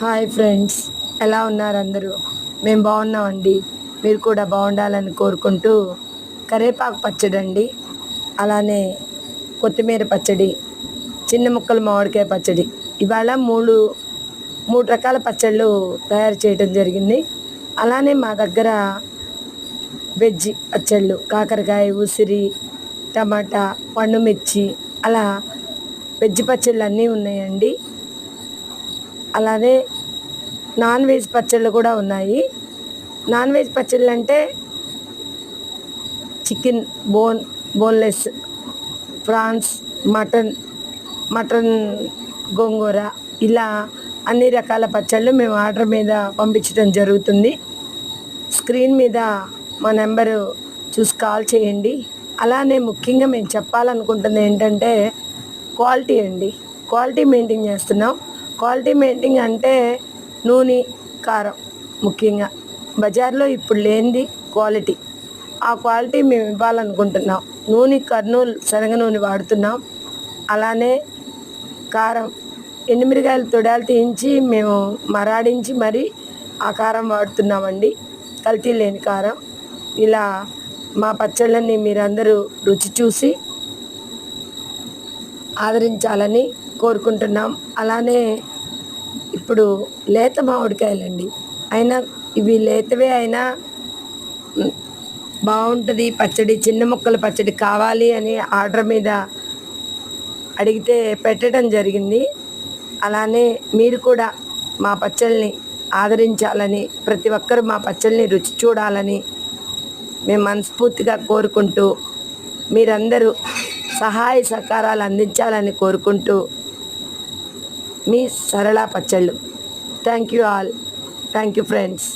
Hi friends, ఎలా ఉన్నారు అందరూ? మేము బాగున్నామండి. మీరు కూడా బాగుండాలని కోరుకుంటూ కరివేపాకు పచ్చడి అండి, అలానే కొత్తిమీర పచ్చడి, చిన్న ముక్కల మామిడికాయ పచ్చడి, ఇవాళ మూడు మూడు రకాల పచ్చళ్ళు తయారు చేయడం జరిగింది. అలానే మా దగ్గర వెజ్ పచ్చళ్ళు కాకరకాయ, ఉసిరి, టమాటా, పండుమిర్చి, అలా వెజ్ పచ్చళ్ళు అన్నీ ఉన్నాయండి. అలానే నాన్ వెజ్ పచ్చళ్ళు కూడా ఉన్నాయి. నాన్ వెజ్ పచ్చళ్ళు అంటే చికెన్ బోన్లెస్, ప్రాన్స్, మటన్ గోంగూర, ఇలా అన్ని రకాల పచ్చళ్ళు మేము ఆర్డర్ మీద పంపించడం జరుగుతుంది. స్క్రీన్ మీద మా నెంబరు చూసి కాల్ చేయండి. అలానే ముఖ్యంగా మేము చెప్పాలనుకుంటుంది ఏంటంటే క్వాలిటీ అండి. క్వాలిటీ మెయింటైన్ చేస్తున్నాం. క్వాలిటీ మెయింటైన్ అంటే నూనె, కారం, ముఖ్యంగా బజార్లో ఇప్పుడు లేనిది క్వాలిటీ. ఆ క్వాలిటీ మేము ఇవ్వాలనుకుంటున్నాం. నూనె కర్నూలు శనగ నూనె వాడుతున్నాం. అలానే కారం ఎండుమిరగాయలు తొడాలు తీయించి మేము మరాడించి మరీ ఆ కారం వాడుతున్నామండి, కల్తీ లేని కారం. ఇలా మా పచ్చళ్ళని మీరందరూ రుచి చూసి ఆదరించాలని కోరుకుంటున్నాం. అలానే ఇప్పుడు లేత మామిడికాయలండి, అయినా ఇవి లేతవే అయినా బాగుంటుంది పచ్చడి. చిన్న ముక్కల పచ్చడి కావాలి అని ఆర్డర్ మీద అడిగితే పెట్టడం జరిగింది. అలానే మీరు కూడా మా పచ్చళ్ళని ఆదరించాలని, ప్రతి ఒక్కరు మా పచ్చళ్ళని రుచి చూడాలని మేము మనస్ఫూర్తిగా కోరుకుంటూ, మీరందరూ సహాయ సహకారాలు అందించాలని కోరుకుంటూ, మీ సరళ పచ్చళ్ళు. Thank you all. Thank you friends.